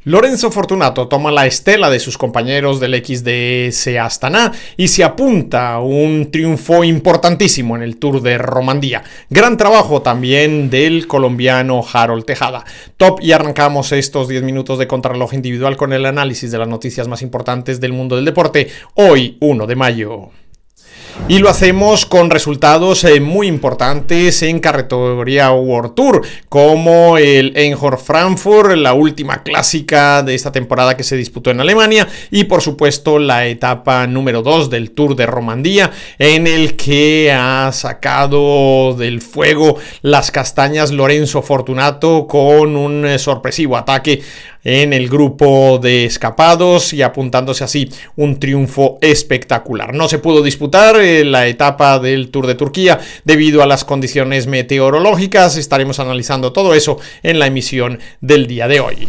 Lorenzo Fortunato toma la estela de sus compañeros del XDS Astana y se apunta a un triunfo importantísimo en el Tour de Romandía. Gran trabajo también del colombiano Harold Tejada. Top, y arrancamos estos 10 minutos de contrarreloj individual con el análisis de las noticias más importantes del mundo del deporte, hoy 1 de mayo. Y lo hacemos con resultados muy importantes en categoría World Tour, como el Einhoff-Frankfurt, la última clásica de esta temporada que se disputó en Alemania, y por supuesto la etapa número 2 del Tour de Romandía, en el que ha sacado del fuego las castañas Lorenzo Fortunato con un sorpresivo ataque en el grupo de escapados y apuntándose así un triunfo espectacular. No se pudo disputar la etapa del Tour de Turquía debido a las condiciones meteorológicas. Estaremos analizando todo eso en la emisión del día de hoy.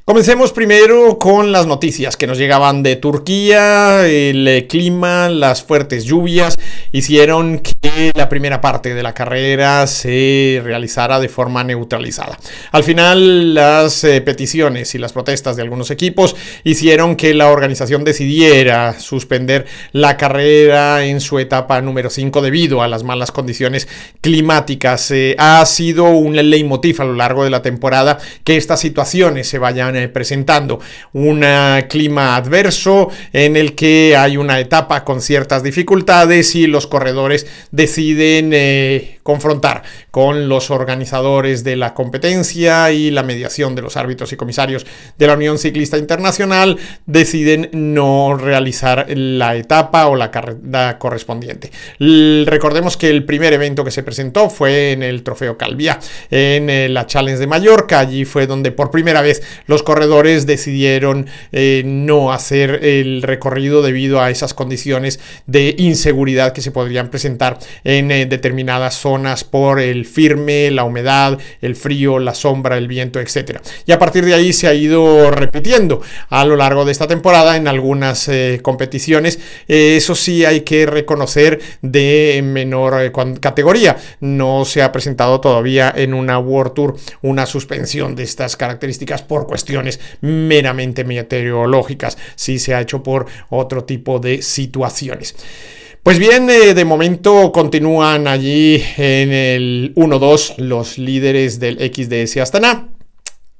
Comencemos primero con las noticias que nos llegaban de Turquía. El clima, las fuertes lluvias hicieron que la primera parte de la carrera se realizara de forma neutralizada. Al final, las peticiones y las protestas de algunos equipos hicieron que la organización decidiera suspender la carrera en su etapa número 5 debido a las malas condiciones climáticas. Ha sido un leitmotiv a lo largo de la temporada que estas situaciones se vayan presentando. Un clima adverso en el que hay una etapa con ciertas dificultades y los corredores deciden confrontar con los organizadores de la competencia y la mediación de los árbitros y comisarios de la Unión Ciclista Internacional deciden no realizar la etapa o la carrera correspondiente. Recordemos que el primer evento que se presentó fue en el Trofeo Calviá, en la Challenge de Mallorca. Allí fue donde por primera vez los corredores decidieron no hacer el recorrido debido a esas condiciones de inseguridad que se podrían presentar en determinadas zonas por el firme, la humedad, el frío, la sombra, el viento, etc. Y a partir de ahí se ha ido repitiendo a lo largo de esta temporada en algunas competiciones. Eso sí hay que reconocer de menor categoría. No se ha presentado todavía en una World Tour una suspensión de estas características por cuestiones meramente meteorológicas. Sí se ha hecho por otro tipo de situaciones. Pues bien, de momento continúan allí en el 1-2 los líderes del XDS Astana.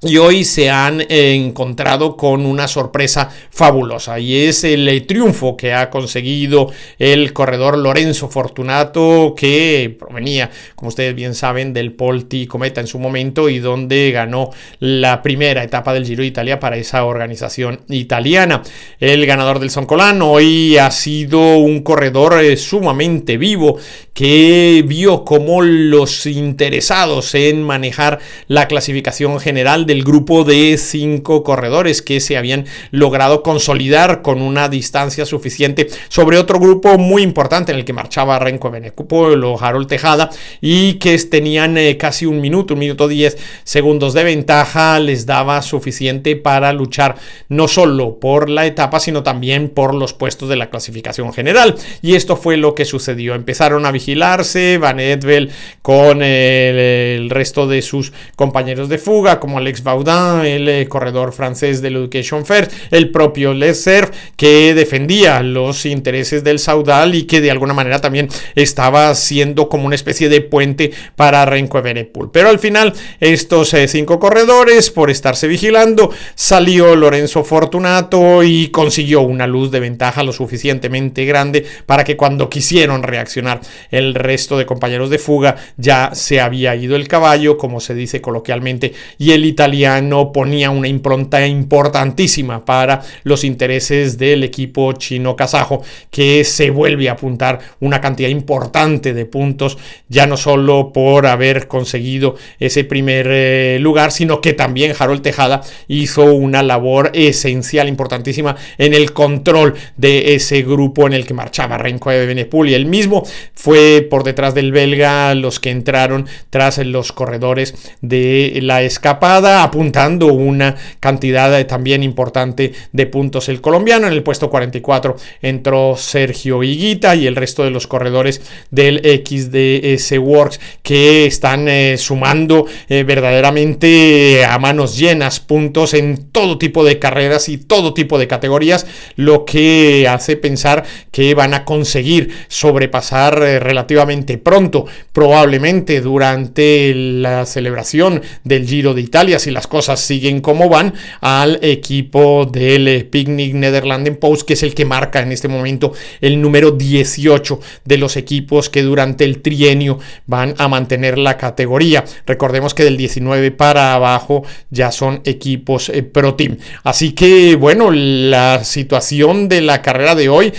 Y hoy se han encontrado con una sorpresa fabulosa y es el triunfo que ha conseguido el corredor Lorenzo Fortunato, que provenía, como ustedes bien saben, del Polti Cometa en su momento y donde ganó la primera etapa del Giro de Italia para esa organización italiana. El ganador del Soncolán hoy ha sido un corredor sumamente vivo que vio cómo los interesados en manejar la clasificación general del grupo de 5 corredores que se habían logrado consolidar con una distancia suficiente sobre otro grupo muy importante en el que marchaba Remco Evenepoel o Harold Tejada y que tenían casi un minuto 10 segundos de ventaja, les daba suficiente para luchar no solo por la etapa sino también por los puestos de la clasificación general, y esto fue lo que sucedió. Empezaron a vigilarse Van Edvel con el resto de sus compañeros de fuga como Alex Baudin, el corredor francés del Education First, el propio Les Serf, que defendía los intereses del Saudal y que de alguna manera también estaba siendo como una especie de puente para Remco Evenepoel. Pero al final estos 5 corredores, por estarse vigilando, salió Lorenzo Fortunato y consiguió una luz de ventaja lo suficientemente grande para que cuando quisieron reaccionar el resto de compañeros de fuga ya se había ido el caballo, como se dice coloquialmente, y el italiano ponía una impronta importantísima para los intereses del equipo chino-kazajo, que se vuelve a apuntar una cantidad importante de puntos, ya no solo por haber conseguido ese primer lugar, sino que también Harold Tejada hizo una labor esencial, importantísima, en el control de ese grupo en el que marchaba Remco Evenepoel, y él mismo fue por detrás del belga los que entraron tras los corredores de la escapada. está apuntando una cantidad también importante de puntos el colombiano. En el puesto 44 entró Sergio Higuita y el resto de los corredores del XDS Works que están sumando verdaderamente a manos llenas puntos en todo tipo de carreras y todo tipo de categorías, lo que hace pensar que van a conseguir sobrepasar relativamente pronto, probablemente durante la celebración del Giro de Italia, si las cosas siguen como van, al equipo del Picnic Nederlanden Post, que es el que marca en este momento el número 18 de los equipos que durante el trienio van a mantener la categoría. Recordemos que del 19 para abajo ya son equipos Pro Team. Así que bueno, la situación de la carrera de hoy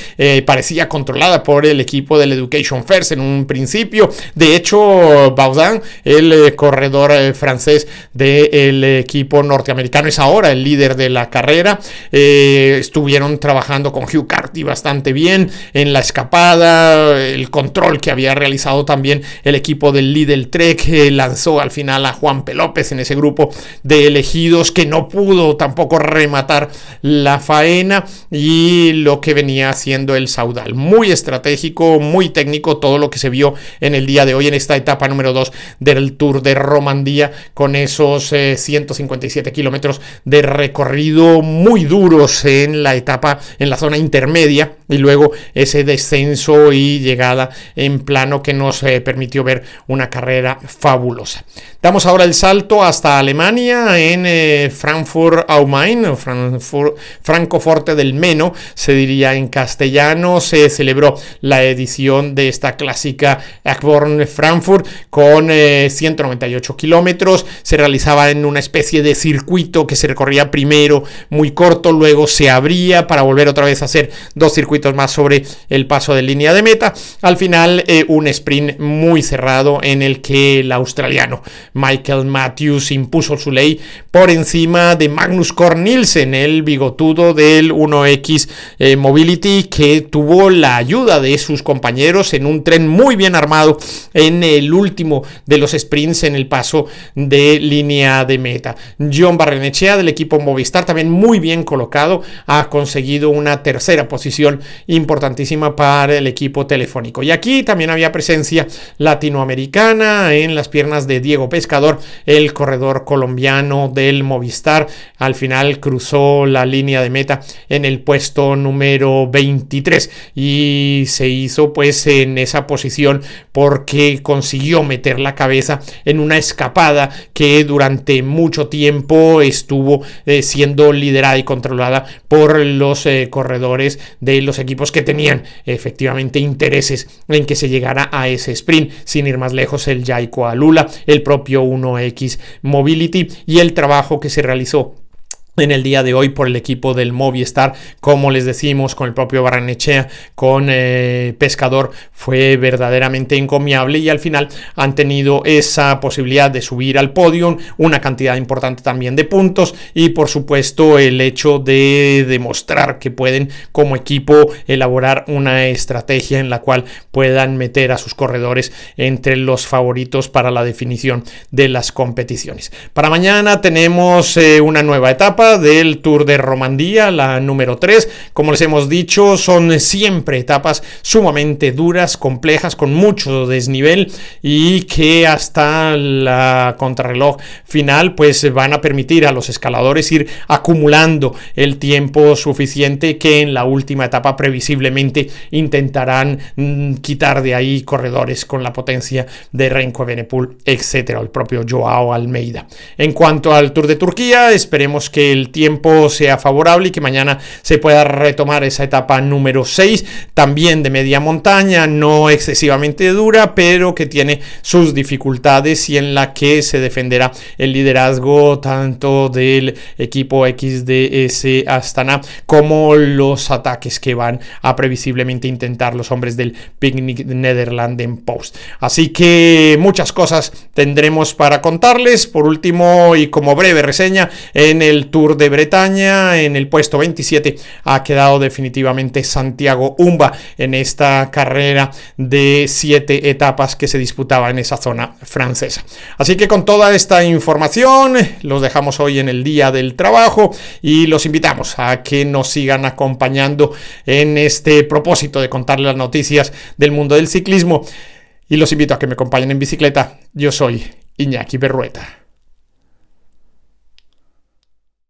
parecía controlada por el equipo del Education First en un principio. De hecho, Baudin, el corredor francés del equipo norteamericano, es ahora el líder de la carrera. Estuvieron trabajando con Hugh Carty bastante bien en la escapada, el control que había realizado también el equipo del Lidl Trek, lanzó al final a Juanpe López en ese grupo de elegidos que no pudo tampoco rematar la faena, y lo que venía haciendo el Saudal, muy estratégico, muy técnico, todo lo que se vio en el día de hoy en esta etapa número 2 del Tour de Romandía, con esos 157 kilómetros de recorrido muy duros en la etapa, en la zona intermedia, y luego ese descenso y llegada en plano que nos permitió ver una carrera fabulosa. Damos ahora el salto hasta Alemania, en Frankfurt am Main, Francoforte del Meno, se diría en castellano. Se celebró la edición de esta clásica Eckborn Frankfurt con 198 kilómetros. Se realizaba en una especie de circuito que se recorría primero muy corto, luego se abría para volver otra vez a hacer dos circuitos más sobre el paso de línea de meta. Al final un sprint muy cerrado en el que el australiano Michael Matthews impuso su ley por encima de Magnus Cort Nielsen, el bigotudo del 1X Mobility, que tuvo la ayuda de sus compañeros en un tren muy bien armado en el último de los sprints en el paso de línea de meta. John Barrenechea del equipo Movistar, también muy bien colocado, ha conseguido una tercera posición importantísima para el equipo telefónico. Y aquí también había presencia latinoamericana en las piernas de Diego Pescador, el corredor colombiano del Movistar. Al final cruzó la línea de meta en el puesto número 23 y se hizo pues en esa posición porque consiguió meter la cabeza en una escapada que durante mucho tiempo estuvo siendo liderada y controlada por los corredores de los equipos que tenían efectivamente intereses en que se llegara a ese sprint. Sin ir más lejos, el Jayco Alula, el propio 1X Mobility, y el trabajo que se realizó en el día de hoy por el equipo del Movistar, como les decimos, con el propio Barrenechea, con Pescador, fue verdaderamente encomiable, y al final han tenido esa posibilidad de subir al podio, una cantidad importante también de puntos, y por supuesto el hecho de demostrar que pueden como equipo elaborar una estrategia en la cual puedan meter a sus corredores entre los favoritos para la definición de las competiciones. Para mañana tenemos una nueva etapa del Tour de Romandía, la número 3. Como les hemos dicho, son siempre etapas sumamente duras, complejas, con mucho desnivel, y que hasta la contrarreloj final pues van a permitir a los escaladores ir acumulando el tiempo suficiente que en la última etapa previsiblemente intentarán quitar de ahí corredores con la potencia de Renko Evenepoel, etcétera, el propio Joao Almeida. En cuanto al Tour de Turquía, esperemos que el tiempo sea favorable y que mañana se pueda retomar esa etapa número 6, también de media montaña, no excesivamente dura, pero que tiene sus dificultades, y en la que se defenderá el liderazgo tanto del equipo XDS Astana como los ataques que van a previsiblemente intentar los hombres del Picnic Nederlanden Post. Así que muchas cosas tendremos para contarles. Por último, y como breve reseña, en el Tour Tour de Bretaña. En el puesto 27 ha quedado definitivamente Santiago Umba en esta carrera de 7 etapas que se disputaba en esa zona francesa. Así que con toda esta información los dejamos hoy en el Día del Trabajo y los invitamos a que nos sigan acompañando en este propósito de contarles las noticias del mundo del ciclismo y los invito a que me acompañen en bicicleta. Yo soy Iñaki Berrueta.